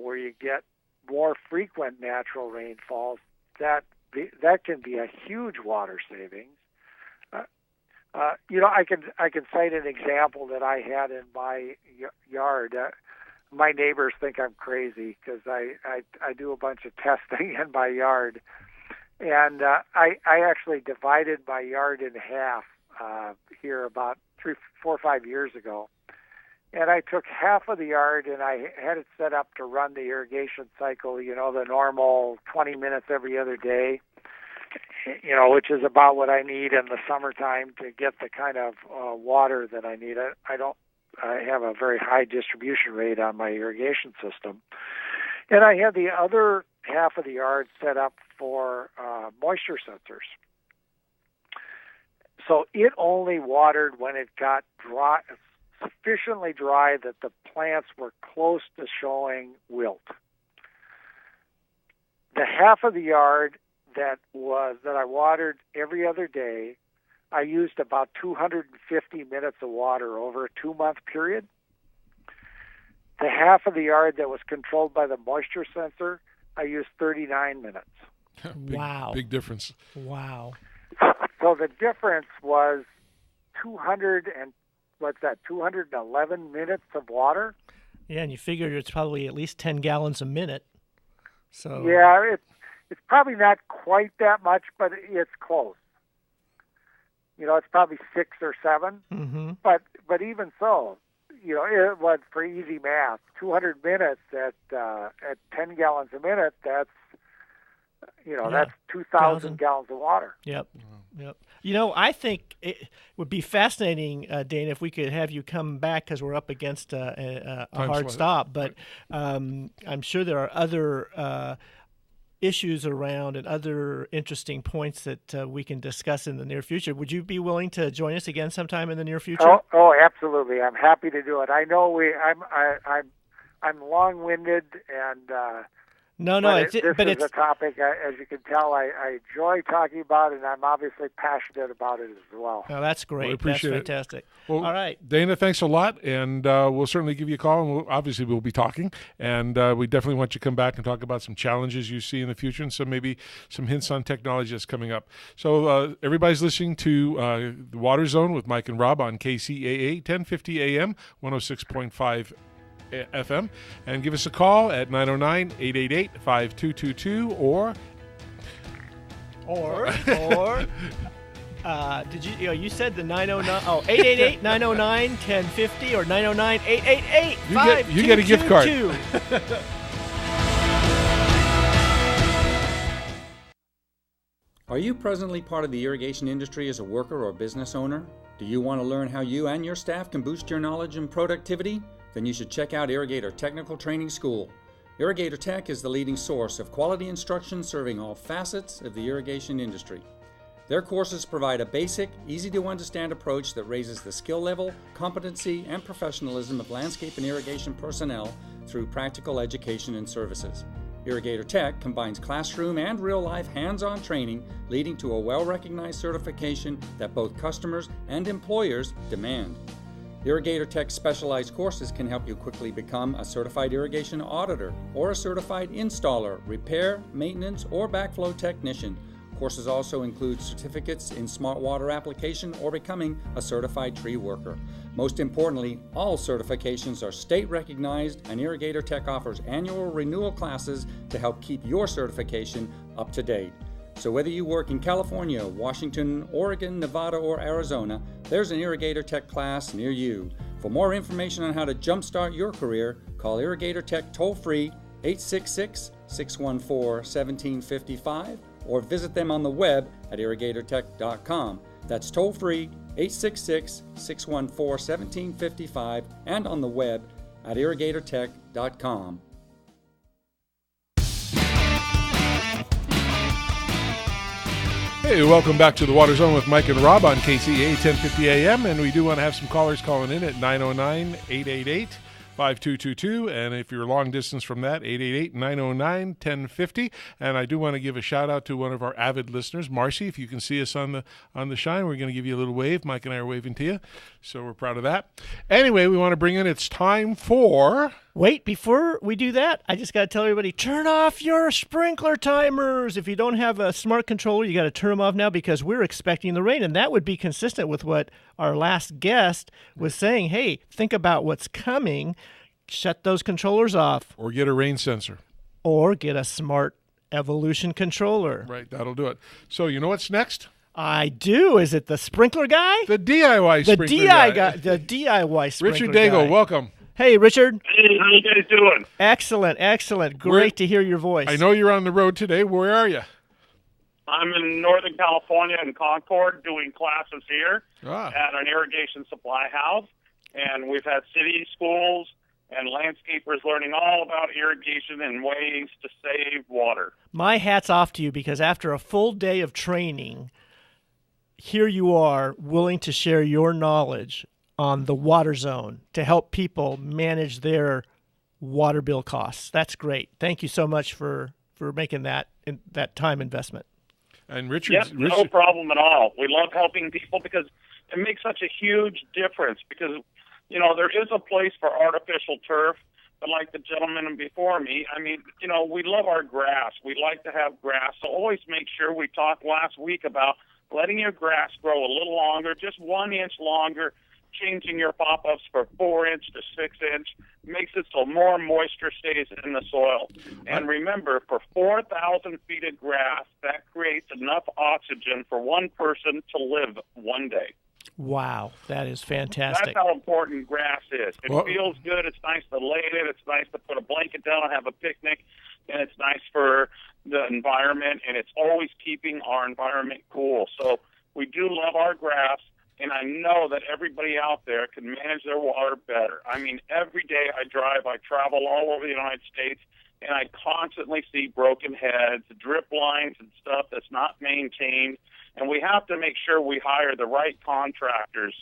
where you get more frequent natural rainfalls, that can be a huge water savings. I can cite an example that I had in my yard. My neighbors think I'm crazy because I do a bunch of testing in my yard, and I actually divided my yard in half here about 3, 4, 5 years ago. And I took half of the yard and I had it set up to run the irrigation cycle, the normal 20 minutes every other day, which is about what I need in the summertime to get the kind of water that I need. I have a very high distribution rate on my irrigation system. And I had the other half of the yard set up for moisture sensors. So it only watered when it got dry, sufficiently dry that the plants were close to showing wilt. The half of the yard that I watered every other day, I used about 250 minutes of water over a 2-month period. The half of the yard that was controlled by the moisture sensor, I used 39 minutes. Wow. Big difference. Wow. So the difference was 211 minutes of water. Yeah, and you figured it's probably at least 10 gallons a minute. So yeah, it's probably not quite that much, but it's close. It's probably 6 or 7. Mm-hmm. But even so, it was for easy math. 200 minutes at 10 gallons a minute. That's that's 2,000 gallons of water. Yep. Yep. I think it would be fascinating, Dana, if we could have you come back because we're up against a hard stop. But I'm sure there are other issues around and other interesting points that we can discuss in the near future. Would you be willing to join us again sometime in the near future? Oh, absolutely. I'm happy to do it. I know I'm long-winded and. This is a topic, as you can tell, I enjoy talking about it, and I'm obviously passionate about it as well. Oh, that's great. Well, appreciate that's fantastic. It. Well, all right. Dana, thanks a lot, and we'll certainly give you a call, and we'll be talking, and we definitely want you to come back and talk about some challenges you see in the future and maybe some hints on technology that's coming up. So everybody's listening to the Waterzone with Mike and Rob on KCAA, 1050 AM, 106.5 FM, and give us a call at 909-888-5222 or did you said the 888-909-1050 or 909-888-5222. You get a gift card. Are you presently part of the irrigation industry as a worker or business owner? Do you want to learn how you and your staff can boost your knowledge and productivity? Then you should check out Irrigator Technical Training School. Irrigator Tech is the leading source of quality instruction serving all facets of the irrigation industry. Their courses provide a basic, easy-to-understand approach that raises the skill level, competency, and professionalism of landscape and irrigation personnel through practical education and services. Irrigator Tech combines classroom and real-life hands-on training, leading to a well-recognized certification that both customers and employers demand. Irrigator Tech's specialized courses can help you quickly become a certified irrigation auditor or a certified installer, repair, maintenance, or backflow technician. Courses also include certificates in smart water application or becoming a certified tree worker. Most importantly, all certifications are state recognized, and Irrigator Tech offers annual renewal classes to help keep your certification up to date. So whether you work in California, Washington, Oregon, Nevada, or Arizona, there's an Irrigator Tech class near you. For more information on how to jumpstart your career, call Irrigator Tech toll-free 866-614-1755 or visit them on the web at irrigatortech.com. That's toll-free 866-614-1755 and on the web at irrigatortech.com. Hey, welcome back to the Water Zone with Mike and Rob on KCA 1050 AM, and we do want to have some callers calling in at 909-888-5222, and if you're long distance from that, 888-909-1050. And I do want to give a shout out to one of our avid listeners, Marcy. If you can see us on the Shine, we're going to give you a little wave. Mike and I are waving to you, so we're proud of that. Anyway, we want to bring in, it's time for... Wait, before we do that, I just got to tell everybody, turn off your sprinkler timers. If you don't have a smart controller, you got to turn them off now because we're expecting the rain. And that would be consistent with what our last guest was saying. Hey, think about what's coming. Shut those controllers off. Or get a rain sensor. Or get a smart Evolution controller. Right, that'll do it. So you know what's next? I do. Is it the sprinkler guy? The DIY sprinkler guy. The DIY sprinkler Richard Daigle, guy. welcome. Hey, Richard. Hey, how you guys doing? Excellent, excellent. Great to hear your voice. I know you're on the road today. Where are you? I'm in Northern California in Concord doing classes here at an irrigation supply house. And we've had city schools and landscapers learning all about irrigation and ways to save water. My hat's off to you because after a full day of training, here you are willing to share your knowledge on the Waterzone to help people manage their water bill costs. That's great. Thank you so much for making that time investment. And Richard, Yes, no problem at all. We love helping people because it makes such a huge difference because, you know, there is a place for artificial turf, but like the gentleman before me, I mean, you know, we love our grass. We like to have grass. So always make sure, we talked last week about letting your grass grow a little longer, just 1 inch longer, changing your pop-ups for 4 inch to 6 inch makes it so more moisture stays in the soil. And remember, for 4,000 feet of grass, that creates enough oxygen for one person to live one day. Wow, that is fantastic. That's how important grass is. It feels good. It's nice to lay in it. It's nice to put a blanket down and have a picnic. And it's nice for the environment. And it's always keeping our environment cool. So we do love our grass. And I know that everybody out there can manage their water better. I mean, every day I travel all over the United States, and I constantly see broken heads, drip lines and stuff that's not maintained. And we have to make sure we hire the right contractors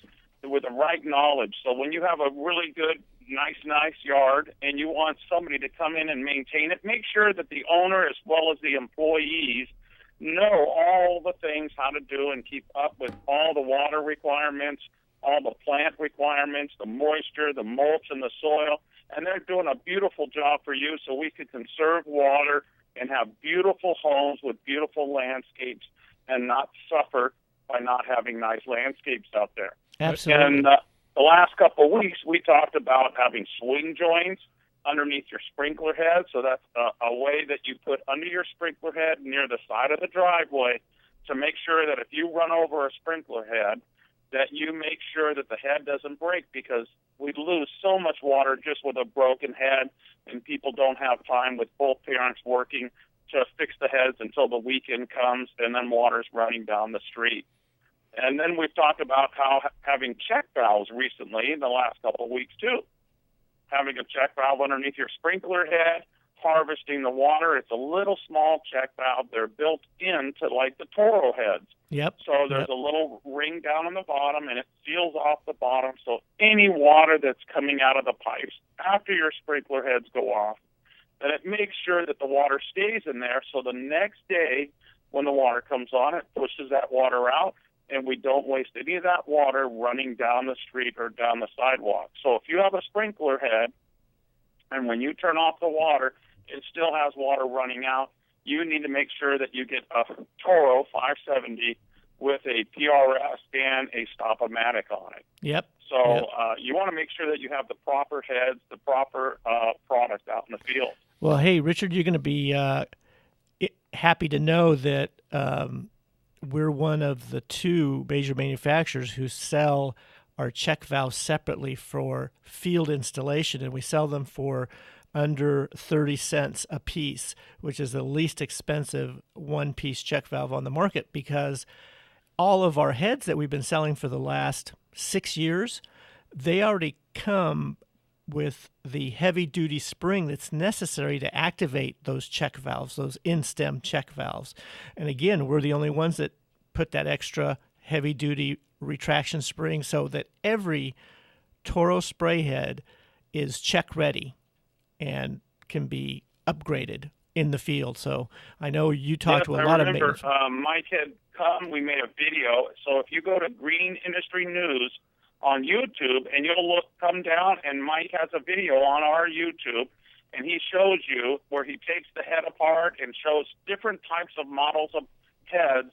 with the right knowledge. So when you have a really good, nice yard and you want somebody to come in and maintain it, make sure that the owner as well as the employees know all the things how to do and keep up with all the water requirements, all the plant requirements, the moisture, the mulch in the soil, and they're doing a beautiful job for you so we can conserve water and have beautiful homes with beautiful landscapes and not suffer by not having nice landscapes out there. Absolutely. And the last couple of weeks, we talked about having swing joints underneath your sprinkler head. So that's a way that you put under your sprinkler head near the side of the driveway to make sure that if you run over a sprinkler head, that you make sure that the head doesn't break, because we lose so much water just with a broken head, and people don't have time with both parents working to fix the heads until the weekend comes, and then water's running down the street. And then we've talked about how having check valves recently in the last couple of weeks too. Having a check valve underneath your sprinkler head, harvesting the water. It's a little small check valve. They're built into like the Toro heads. Yep. So there's a little ring down on the bottom, and it seals off the bottom. So any water that's coming out of the pipes after your sprinkler heads go off, then it makes sure that the water stays in there. So the next day when the water comes on, it pushes that water out, and we don't waste any of that water running down the street or down the sidewalk. So if you have a sprinkler head, and when you turn off the water, it still has water running out, you need to make sure that you get a Toro 570 with a PRS and a Stop-O-Matic on it. Yep. So you want to make sure that you have the proper heads, the proper product out in the field. Well, hey, Richard, you're going to be happy to know that we're one of the two major manufacturers who sell our check valves separately for field installation, and we sell them for under 30 cents a piece, which is the least expensive one-piece check valve on the market, because all of our heads that we've been selling for the last 6 years, they already come with the heavy-duty spring that's necessary to activate those check valves, those in-stem check valves. And again, we're the only ones that put that extra heavy-duty retraction spring so that every Toro spray head is check ready and can be upgraded in the field. So I know you talked to a lot of maintenance. Mike had come. We made a video. So if you go to Green Industry News on YouTube, and you'll come down, and Mike has a video on our YouTube, and he shows you where he takes the head apart and shows different types of models of heads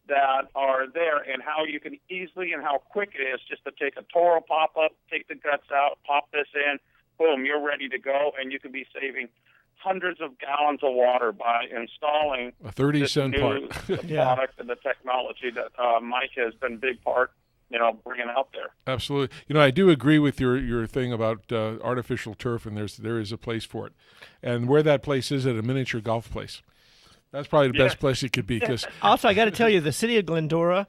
that are there, and how you can easily and how quick it is just to take a Toro pop-up, take the guts out, pop this in, boom, you're ready to go, and you can be saving hundreds of gallons of water by installing a 30-cent part. Product and the technology that Mike has been a big part, bringing out there. Absolutely. I do agree with your thing about artificial turf, and there is a place for it. And where that place is at a miniature golf place. That's probably the best place it could be. Cause also, I got to tell you, the city of Glendora,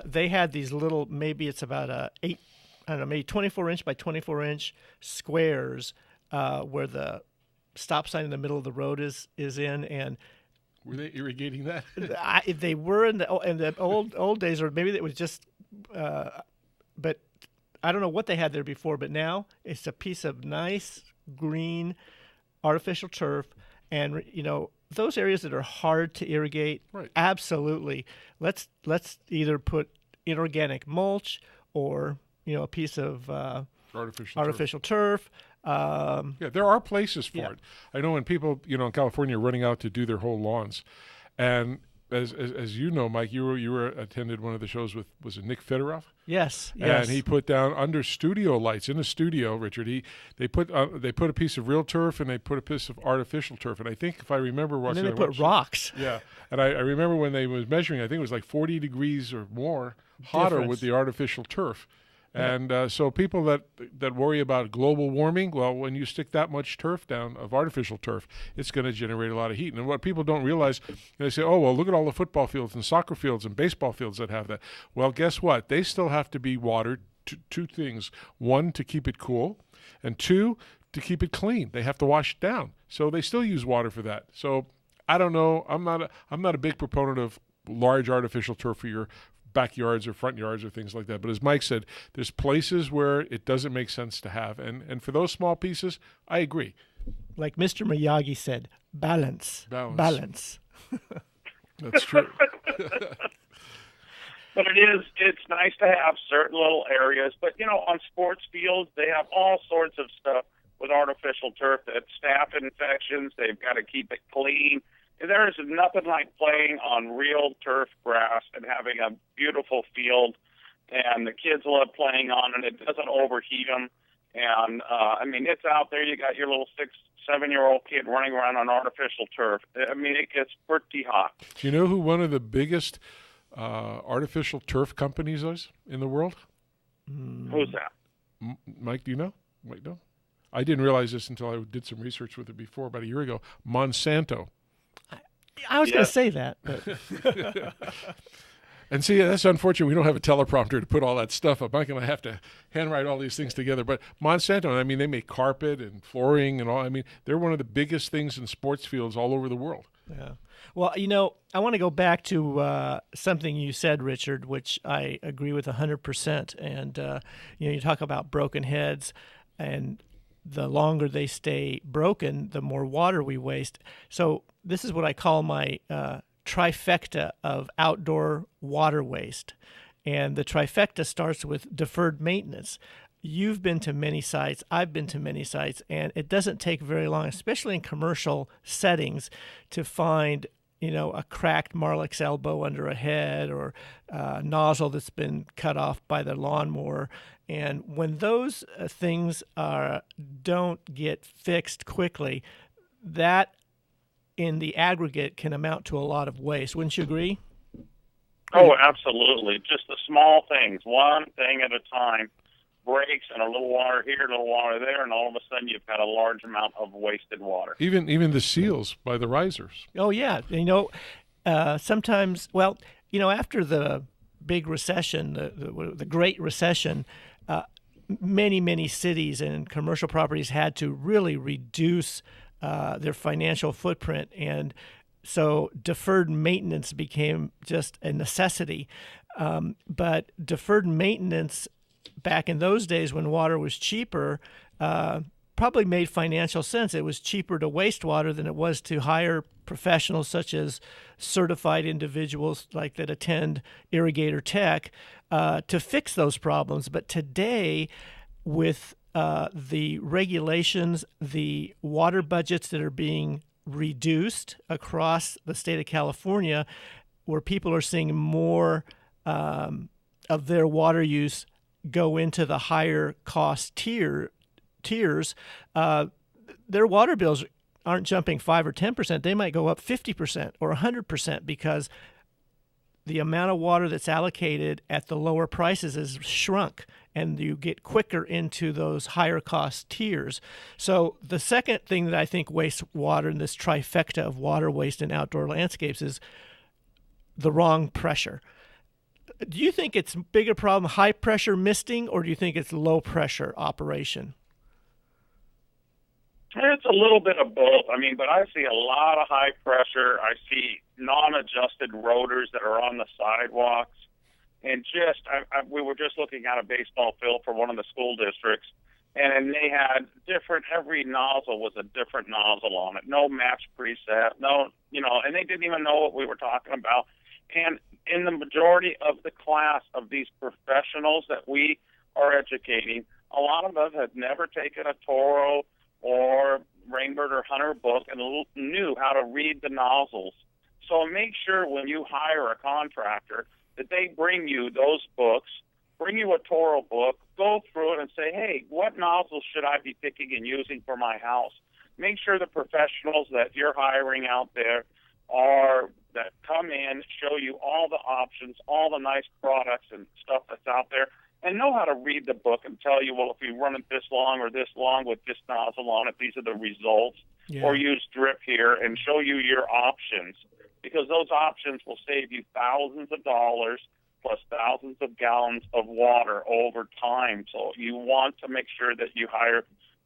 they had these little, maybe it's about maybe 24-inch by 24-inch squares where the stop sign in the middle of the road is in, and were they irrigating that? They were in the old days, or maybe it was just. But I don't know what they had there before. But now it's a piece of nice green artificial turf, and those areas that are hard to irrigate. Right. Absolutely. Let's either put inorganic mulch or a piece of artificial turf. There are places for it. I know when people, in California are running out to do their whole lawns, and as you know, Mike, you were attended one of the shows with, was it Nick Fedorov? Yes. And he put down under studio lights in the studio, Richard. They put a piece of real turf and they put a piece of artificial turf. And I think if I remember watching, and then they put rocks. Yeah, and I remember when they was measuring, I think it was like 40 degrees or more hotter with the artificial turf. And so people that worry about global warming, well, when you stick that much turf down, of artificial turf, it's going to generate a lot of heat. And what people don't realize, they say, oh, well, look at all the football fields and soccer fields and baseball fields that have that. Well, guess what? They still have to be watered. Two things. One, to keep it cool, and two, to keep it clean. They have to wash it down. So they still use water for that. So I don't know. I'm not a big proponent of large artificial turf for your backyards or front yards or things like that. But as Mike said, there's places where it doesn't make sense to have. And for those small pieces, I agree. Like Mr. Miyagi said, balance. Balance. That's true. But it's nice to have certain little areas. But, on sports fields, they have all sorts of stuff with artificial turf, that staph infections. They've got to keep it clean. There is nothing like playing on real turf grass and having a beautiful field, and the kids love playing on it. It doesn't overheat them, and it's out there. You got your little 6-7-year-old kid running around on artificial turf. It gets pretty hot. Do you know who one of the biggest artificial turf companies is in the world? Who's that? Mike, do you know? Mike, no? I didn't realize this until I did some research with it before, about a year ago. Monsanto. I was going to say that. But. And see, that's unfortunate. We don't have a teleprompter to put all that stuff up. Mike and I have to handwrite all these things together. But Monsanto, they make carpet and flooring and all. They're one of the biggest things in sports fields all over the world. Yeah. Well, I want to go back to something you said, Richard, which I agree with 100%. And, you talk about broken heads, and the longer they stay broken, the more water we waste. So this is what I call my trifecta of outdoor water waste. And the trifecta starts with deferred maintenance. You've been to many sites, I've been to many sites, and it doesn't take very long, especially in commercial settings, to find a cracked Marlix elbow under a head, or a nozzle that's been cut off by the lawnmower. And when those things don't get fixed quickly, that in the aggregate can amount to a lot of waste. Wouldn't you agree? Oh, absolutely. Just the small things, one thing at a time. Breaks and a little water here, a little water there, and all of a sudden you've got a large amount of wasted water. Even the seals by the risers. Oh, yeah. Sometimes, after the big recession, the Great Recession, many cities and commercial properties had to really reduce their financial footprint, and So deferred maintenance became just a necessity. But deferred maintenance back in those days when water was cheaper probably made financial sense. It was cheaper to waste water than it was to hire professionals such as certified individuals like that attend Irrigator Tech to fix those problems. But today, with the regulations, the water budgets that are being reduced across the state of California, where people are seeing more of their water use go into the higher cost tiers, their water bills aren't jumping 5 or 10%. They might go up 50% or 100% because the amount of water that's allocated at the lower prices is shrunk, and you get quicker into those higher cost tiers. So the second thing that I think wastes water in this trifecta of water waste in outdoor landscapes is the wrong pressure. Do you think it's a bigger problem, high pressure misting, or do you think it's low pressure operation? It's a little bit of both. I mean, but I see a lot of high pressure. I see non-adjusted rotors that are on the sidewalks. And we were just looking at a baseball field for one of the school districts, and they had every nozzle was a different nozzle on it. No match preset, and they didn't even know what we were talking about. And in the majority of the class of these professionals that we are educating, a lot of them have never taken a Toro or Rainbird or Hunter book and knew how to read the nozzles. So make sure when you hire a contractor that they bring you those books, bring you a Toro book, go through it and say, hey, what nozzles should I be picking and using for my house? Make sure the professionals that you're hiring out there that come in, show you all the options, all the nice products and stuff that's out there, and know how to read the book and tell you, well, if you run it this long or this long with this nozzle on it, these are the results. Yeah. Or use drip here and show you your options, because those options will save you thousands of dollars plus thousands of gallons of water over time. So you want to make sure that you hire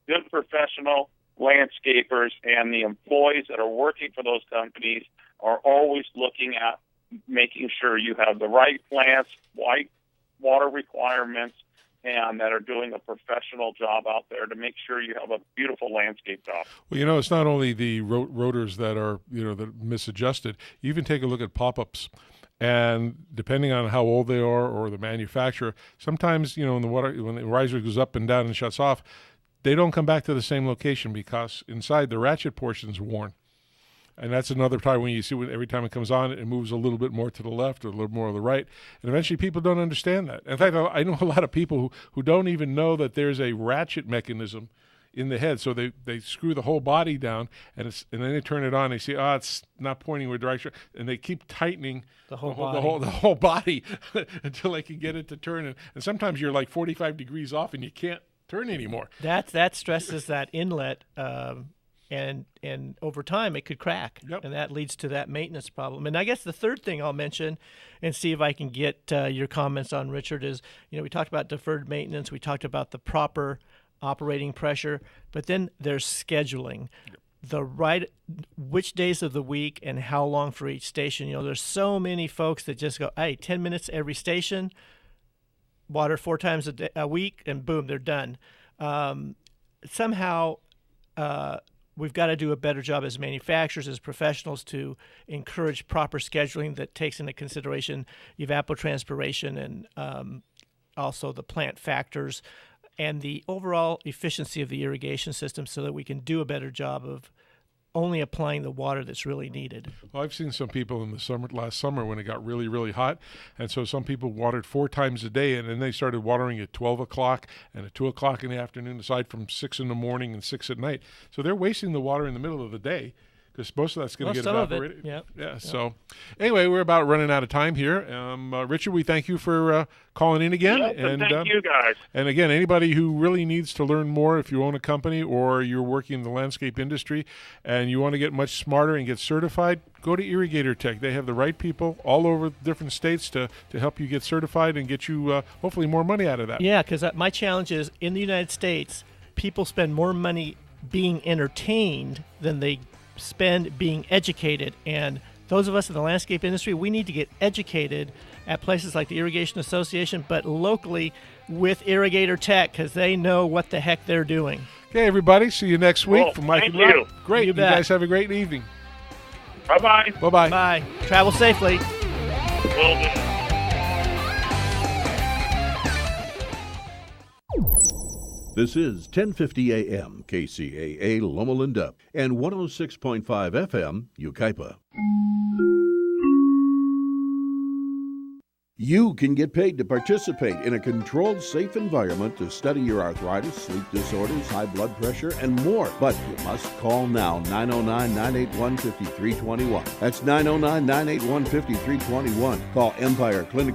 good professional landscapers, and the employees that are working for those companies are always looking at making sure you have the right plants, right water requirements, and that are doing a professional job out there to make sure you have a beautiful landscape job. Well, it's not only the rotors that are, that are misadjusted. You even take a look at pop-ups. And depending on how old they are or the manufacturer, sometimes, in the water, when the riser goes up and down and shuts off, they don't come back to the same location because inside the ratchet portion is worn. And that's another time when you see every time it comes on, it moves a little bit more to the left or a little more to the right. And eventually people don't understand that. In fact, I know a lot of people who don't even know that there's a ratchet mechanism in the head. So they screw the whole body down, and then they turn it on. They see, it's not pointing with direction, and they keep tightening the whole body until they can get it to turn. And sometimes you're like 45 degrees off, and you can't turn anymore. That stresses that inlet, and over time it could crack, and that leads to that maintenance problem. And I guess the third thing I'll mention, and see if I can get your comments on, Richard, is we talked about deferred maintenance, we talked about the proper operating pressure, but then there's scheduling. Which days of the week and how long for each station. There's so many folks that just go, hey, 10 minutes every station, water 4 times a week, and boom, they're done. Somehow we've got to do a better job as manufacturers, as professionals, to encourage proper scheduling that takes into consideration evapotranspiration and also the plant factors and the overall efficiency of the irrigation system, so that we can do a better job of only applying the water that's really needed. Well, I've seen some people in the last summer when it got really, really hot, and so some people watered 4 times a day, and then they started watering at 12 o'clock and at 2 o'clock in the afternoon, aside from 6 in the morning and 6 at night. So they're wasting the water in the middle of the day, because most of that's going to get evaporated. Yeah. So anyway, we're about running out of time here. Richard, we thank you for calling in again. And thank you, guys. And again, anybody who really needs to learn more, if you own a company or you're working in the landscape industry and you want to get much smarter and get certified, go to Irrigator Tech. They have the right people all over different states to help you get certified and get you hopefully more money out of that. Yeah, because my challenge is, in the United States, people spend more money being entertained than they spend being educated. And those of us in the landscape industry, we need to get educated at places like the Irrigation Association, but locally with Irrigator Tech, because they know what the heck they're doing. Okay, everybody. See you next week. Cool. From Mike Thank and Rob. you. Great. You You bet. guys have a great evening. Bye-bye. Bye-bye. Bye. Travel safely. Will do. This is 1050 AM KCAA Loma Linda and 106.5 FM Yucaipa. You can get paid to participate in a controlled, safe environment to study your arthritis, sleep disorders, high blood pressure, and more. But you must call now, 909-981-5321. That's 909-981-5321. Call Empire Clinical